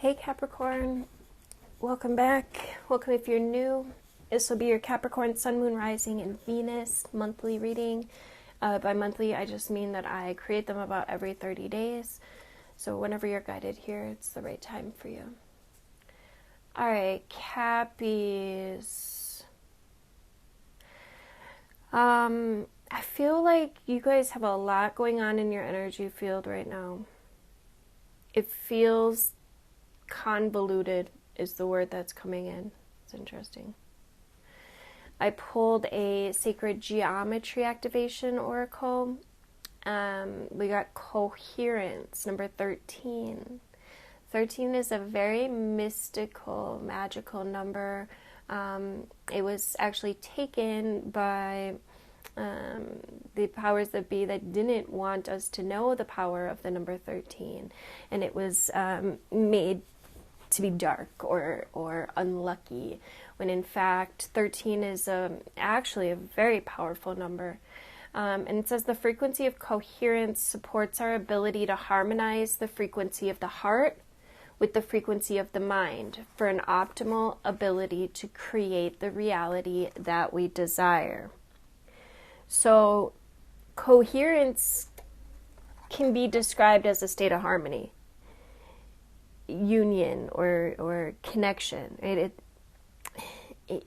Hey Capricorn, welcome back. Welcome if you're new. This will be your Capricorn Sun, Moon, Rising, and Venus monthly reading. By monthly, I just mean that I create them about every 30 days. So whenever you're guided here, it's the right time for you. Alright, Cappies. I feel like you guys have a lot going on in your energy field right now. It feels convoluted is the word that's coming in. It's interesting. I pulled a sacred geometry activation oracle. We got coherence, number 13. 13 is a very mystical, magical number. It was actually taken by the powers that be that didn't want us to know the power of the number 13. And it was made to be dark or unlucky, when in fact 13 is actually a very powerful number. And it says the frequency of coherence supports our ability to harmonize the frequency of the heart with the frequency of the mind for an optimal ability to create the reality that we desire. So coherence can be described as a state of harmony, union, or connection, right?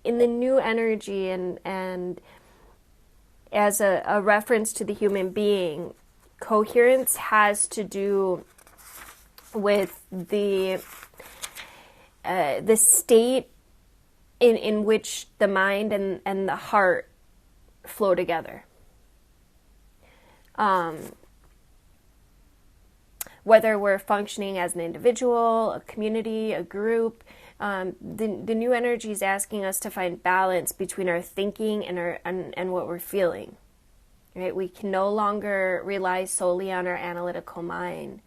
In the new energy and as a reference to the human being, coherence has to do with the state in which the mind and the heart flow together. Whether we're functioning as an individual, a community, a group, the new energy is asking us to find balance between our thinking and what we're feeling. Right? We can no longer rely solely on our analytical mind,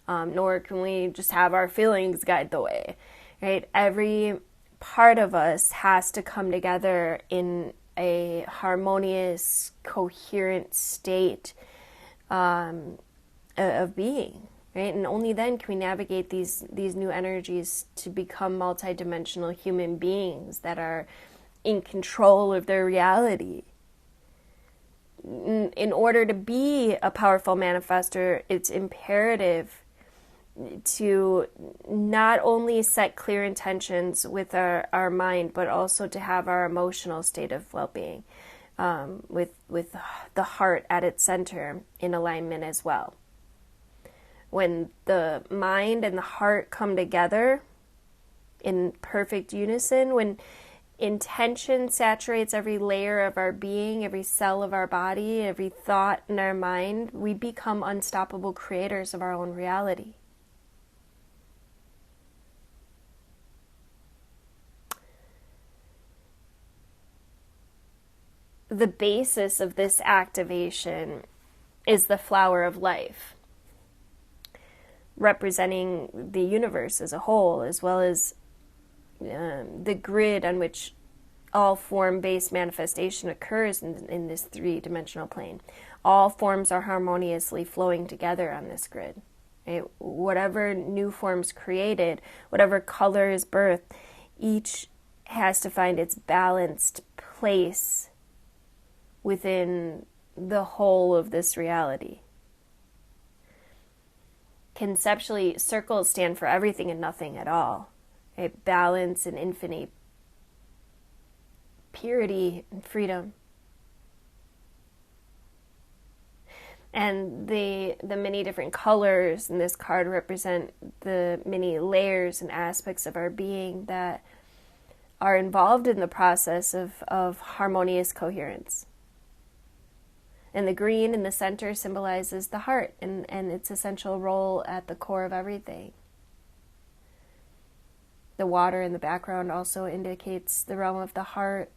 nor can we just have our feelings guide the way. Right? Every part of us has to come together in a harmonious, coherent state of being. Right? And only then can we navigate these new energies to become multidimensional human beings that are in control of their reality. In order to be a powerful manifestor, it's imperative to not only set clear intentions with our mind, but also to have our emotional state of well-being, with the heart at its center in alignment as well. When the mind and the heart come together in perfect unison, when intention saturates every layer of our being, every cell of our body, every thought in our mind, we become unstoppable creators of our own reality. The basis of this activation is the flower of life, representing the universe as a whole, as well as the grid on which all form-based manifestation occurs in this three-dimensional plane. All forms are harmoniously flowing together on this grid. Right? Whatever new form's created, whatever color is birthed, each has to find its balanced place within the whole of this reality. Conceptually, circles stand for everything and nothing at all. Right? Balance and infinite purity and freedom. And the many different colors in this card represent the many layers and aspects of our being that are involved in the process of harmonious coherence. And the green in the center symbolizes the heart and its essential role at the core of everything. The water in the background also indicates the realm of the heart,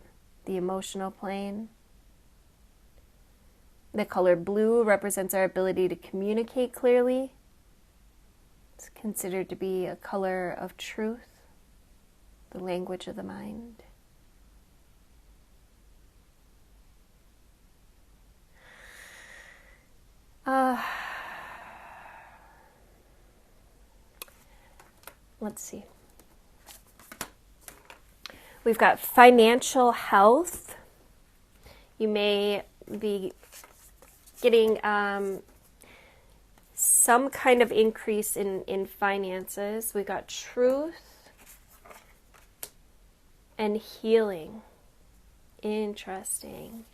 the emotional plane. The color blue represents our ability to communicate clearly. It's considered to be a color of truth, the language of the mind. Let's see. We've got financial health. You may be getting some kind of increase in finances. We got truth and healing. Interesting.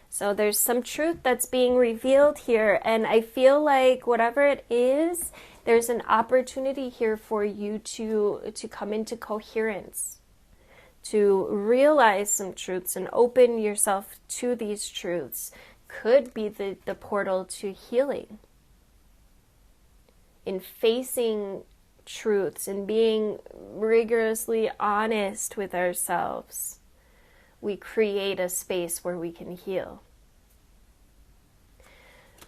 So there's some truth that's being revealed here, and I feel like whatever it is, there's an opportunity here for you to come into coherence, to realize some truths and open yourself to these truths. Could be the portal to healing. In facing truths and being rigorously honest with ourselves, we create a space where we can heal.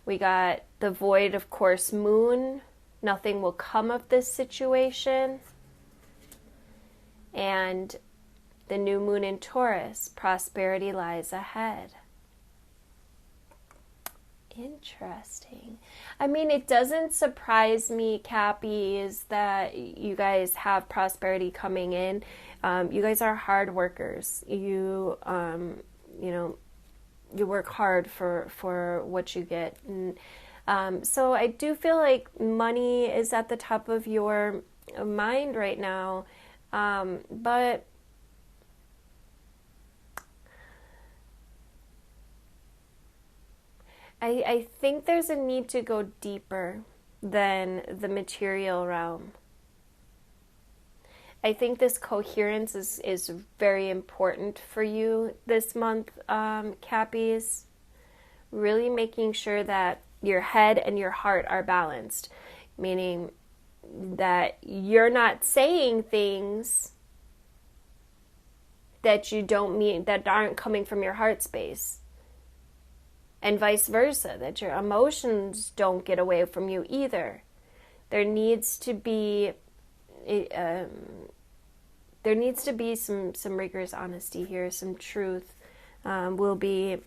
We got the void, of course, moon. Nothing will come of this situation. And the new moon in Taurus, prosperity lies ahead. Interesting. I mean, it doesn't surprise me, Cappies, that you guys have prosperity coming in. You guys are hard workers. You work hard for what you get. And, so I do feel like money is at the top of your mind right now. But I think there's a need to go deeper than the material realm. I think this coherence is very important for you this month, Cappies. Really making sure that your head and your heart are balanced, meaning that you're not saying things that you don't mean, that aren't coming from your heart space. And vice versa, that your emotions don't get away from you either. There needs to be some rigorous honesty here, some truth will be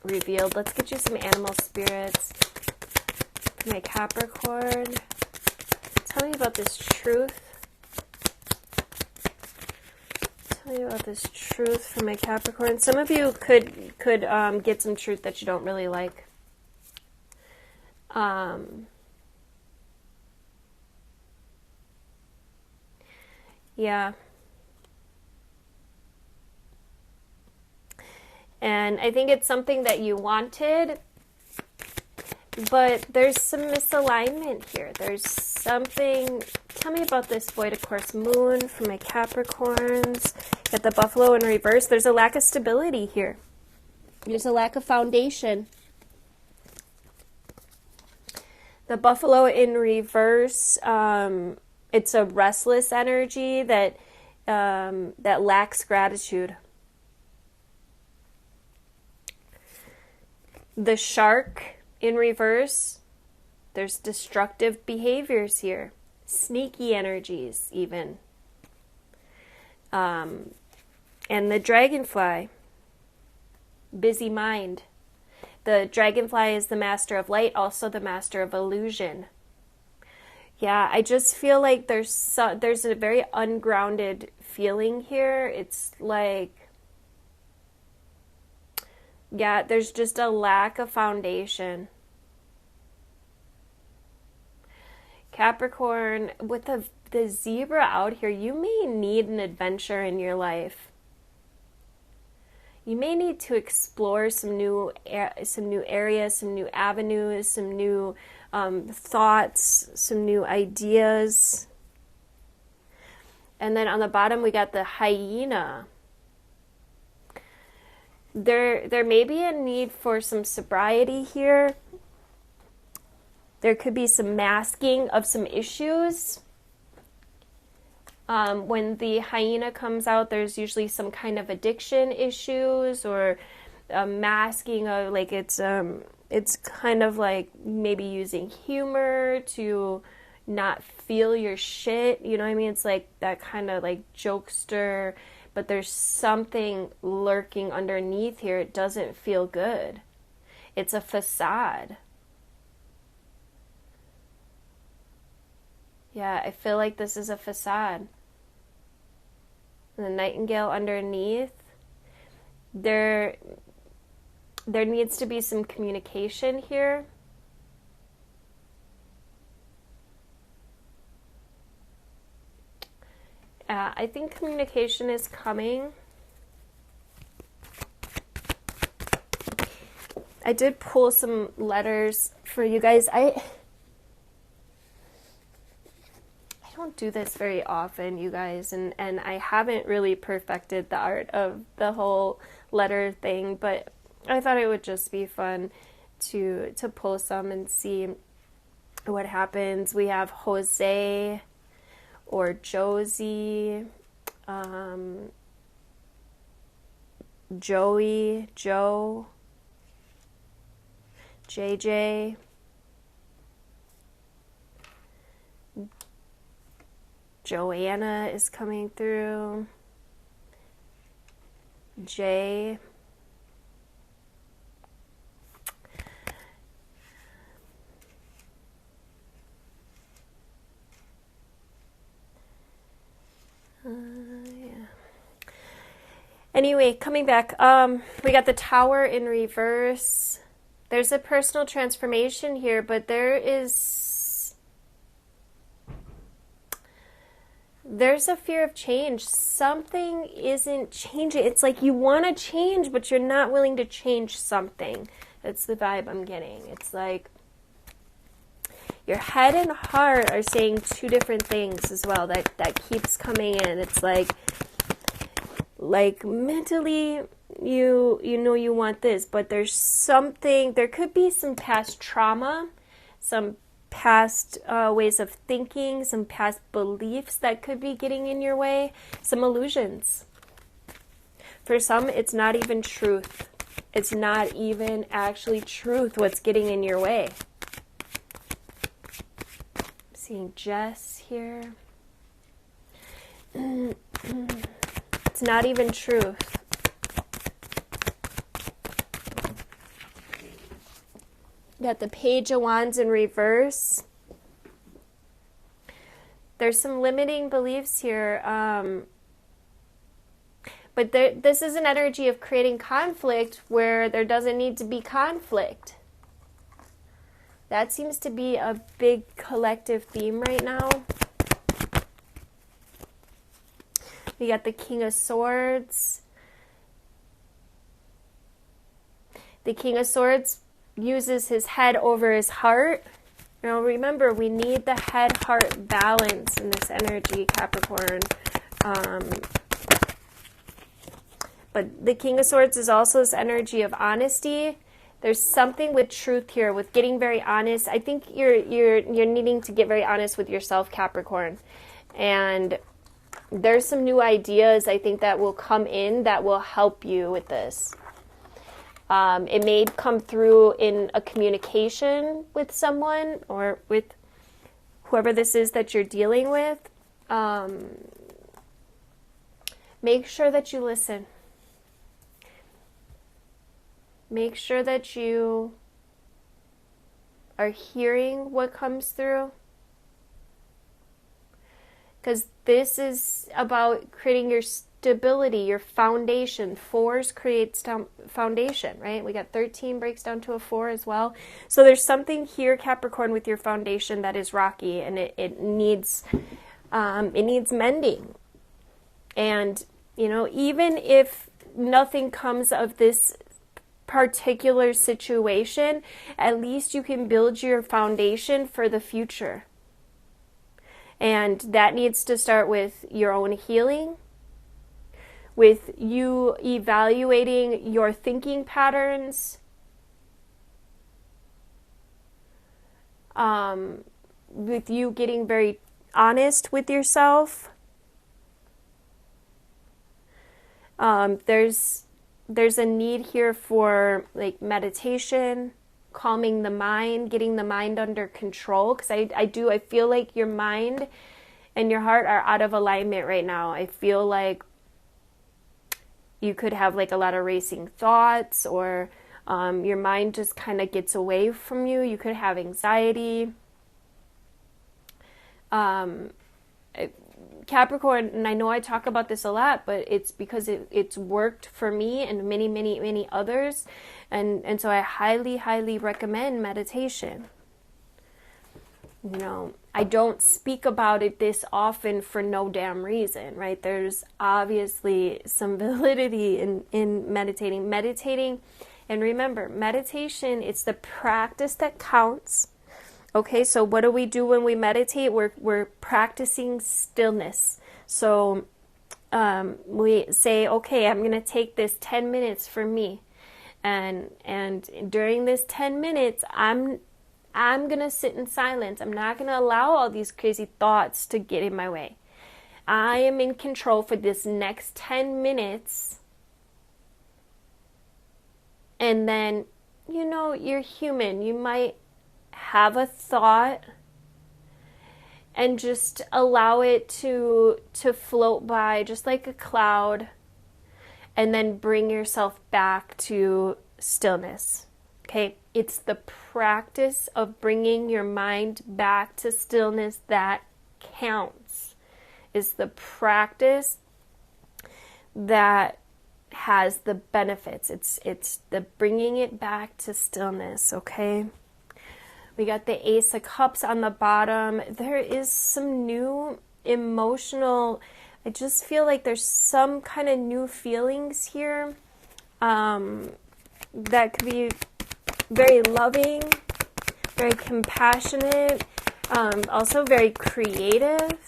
revealed. Let's get you some animal spirits. My Capricorn, tell me about this truth. Tell me about this truth for my Capricorn. Some of you could get some truth that you don't really like. Yeah. And I think it's something that you wanted, but there's some misalignment here. There's something. Tell me about this void, of course, moon for my Capricorns. Got the buffalo in reverse. There's a lack of stability here. There's a lack of foundation. The buffalo in reverse, it's a restless energy that lacks gratitude. The shark in reverse, there's destructive behaviors here. Sneaky energies even. And the dragonfly, busy mind. The dragonfly is the master of light, also the master of illusion. Yeah, I just feel like there's a very ungrounded feeling here. It's like, yeah, there's just a lack of foundation. Capricorn, with the zebra out here, you may need an adventure in your life. You may need to explore some new areas, some new avenues, some new thoughts, some new ideas. And then on the bottom, we got the hyena. There may be a need for some sobriety here. There could be some masking of some issues. When the hyena comes out, there's usually some kind of addiction issues or masking of, like, it's kind of like maybe using humor to not feel your shit. You know what I mean? It's like that kind of like jokester, but there's something lurking underneath here. It doesn't feel good. It's a facade. Yeah, I feel like this is a facade. And the nightingale underneath, there needs to be some communication here. I think communication is coming. I did pull some letters for you guys. I don't do this very often, you guys, and I haven't really perfected the art of the whole letter thing, but I thought it would just be fun to pull some and see what happens. We have Jose or Josie, Joey, Joe, JJ, Joanna is coming through, Jay, yeah. Anyway, coming back, we got the Tower in reverse. There's a personal transformation here, but there's a fear of change. Something isn't changing. It's like you want to change, but you're not willing to change something. That's the vibe I'm getting. It's like your head and heart are saying two different things as well. That keeps coming in. It's like mentally you know you want this, but there's something, there could be some past trauma, some past ways of thinking, some past beliefs that could be getting in your way, some illusions. For some, it's not even truth. It's not even actually truth what's getting in your way. I'm seeing Jess here. It's not even truth. Got the Page of Wands in reverse. There's some limiting beliefs here. But this is an energy of creating conflict where there doesn't need to be conflict. That seems to be a big collective theme right now. We got the King of Swords. The King of Swords uses his head over his heart. Now remember, we need the head-heart balance in this energy, Capricorn. But the King of Swords is also this energy of honesty. There's something with truth here, with getting very honest. I think you're needing to get very honest with yourself, Capricorn. And there's some new ideas, I think, that will come in that will help you with this. It may come through in a communication with someone or with whoever this is that you're dealing with. Make sure that you listen. Make sure that you are hearing what comes through. Because this is about creating your stability, your foundation. 4s creates foundation, right? We got 13 breaks down to a 4 as well. So there's something here, Capricorn, with your foundation that is rocky, and it needs mending. And even if nothing comes of this particular situation, at least you can build your foundation for the future. And that needs to start with your own healing, with you evaluating your thinking patterns, with you getting very honest with yourself. There's a need here for like meditation, calming the mind, getting the mind under control, because I feel like your mind and your heart are out of alignment right now. I feel like you could have like a lot of racing thoughts, or your mind just kind of gets away from you. You could have anxiety. Capricorn, and I know I talk about this a lot, but it's because it's worked for me and many, many, many others. And so I highly, highly recommend meditation. You know, I don't speak about it this often for no damn reason, right? There's obviously some validity in meditating. Meditating, and remember, meditation, it's the practice that counts. Okay, so what do we do when we meditate? We're practicing stillness. So we say, okay, I'm going to take this 10 minutes for me. And during this 10 minutes, I'm going to sit in silence. I'm not going to allow all these crazy thoughts to get in my way. I am in control for this next 10 minutes. And then, you know, you're human. You might have a thought and just allow it to float by just like a cloud, and then bring yourself back to stillness. Okay, it's the practice of bringing your mind back to stillness that counts. It's the practice that has the benefits. It's the bringing it back to stillness. Okay. We got the Ace of Cups on the bottom. There is some new emotional, I just feel like there's some kind of new feelings here that could be very loving, very compassionate, also very creative.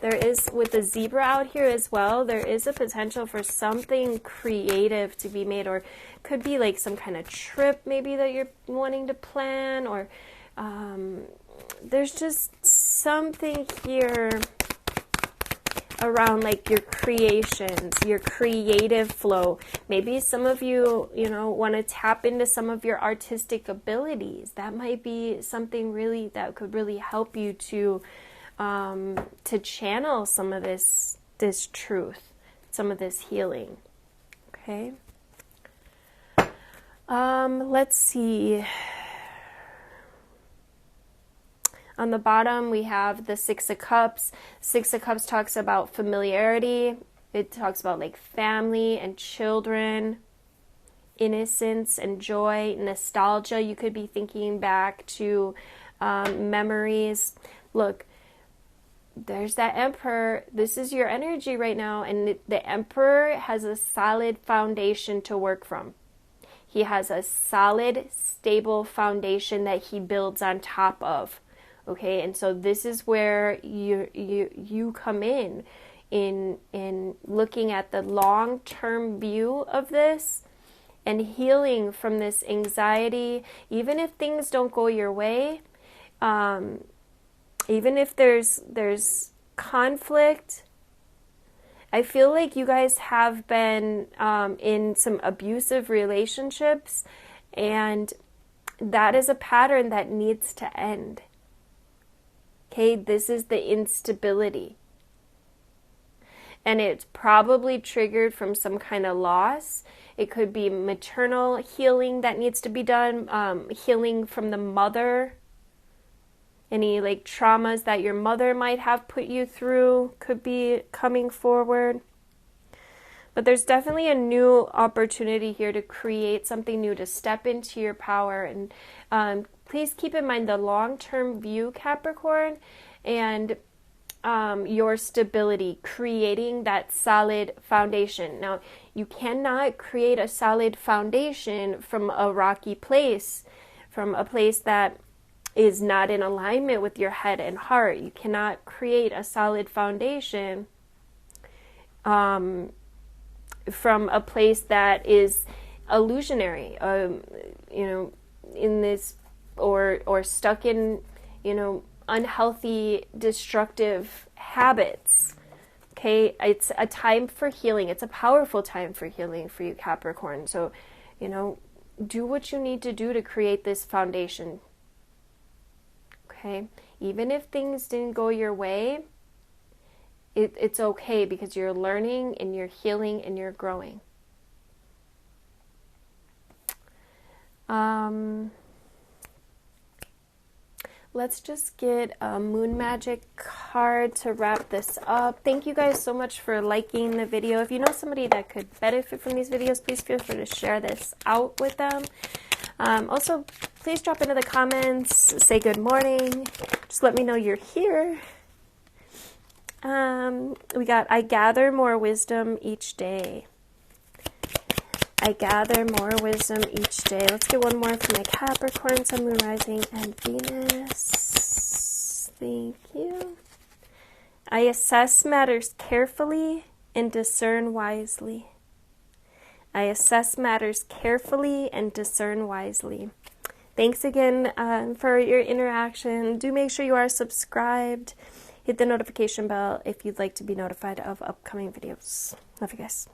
There is, with the zebra out here as well, there is a potential for something creative to be made, or could be like some kind of trip maybe that you're wanting to plan, or there's just something here around like your creations, your creative flow. Maybe some of you, you know, want to tap into some of your artistic abilities. That might be something really that could really help you to channel some of this truth, some of this healing. Okay. Let's see. On the bottom, we have the Six of Cups. Six of Cups talks about familiarity. It talks about like family and children, innocence and joy, nostalgia. You could be thinking back to memories. Look, there's that Emperor. This is your energy right now, and the Emperor has a solid foundation to work from. He has a solid, stable foundation that he builds on top of. Okay, and so this is where you come in looking at the long-term view of this and healing from this anxiety. Even if things don't go your way, even if there's conflict, I feel like you guys have been in some abusive relationships, and that is a pattern that needs to end. Okay, this is the instability. And it's probably triggered from some kind of loss. It could be maternal healing that needs to be done, healing from the mother. Any like traumas that your mother might have put you through could be coming forward. But there's definitely a new opportunity here to create something new, to step into your power. And please keep in mind the long-term view, Capricorn, and your stability, creating that solid foundation. Now, you cannot create a solid foundation from a rocky place, from a place that is not in alignment with your head and heart. You cannot create a solid foundation from a place that is illusionary, in this, or stuck in, unhealthy, destructive habits. Okay, it's a time for healing. It's a powerful time for healing for you, Capricorn. So, do what you need to do to create this foundation. Okay, even if things didn't go your way, it's okay, because you're learning and you're healing and you're growing. Let's just get a Moon Magic card to wrap this up. Thank you guys so much for liking the video. If you know somebody that could benefit from these videos, please feel free to share this out with them. Also, please drop into the comments, say good morning, just let me know you're here. We got, I gather more wisdom each day. I gather more wisdom each day. Let's get one more for my Capricorn, Sun, Moon, Rising, and Venus. Thank you. I assess matters carefully and discern wisely. I assess matters carefully and discern wisely. Thanks again for your interaction. Do make sure you are subscribed. Hit the notification bell if you'd like to be notified of upcoming videos. Love you guys.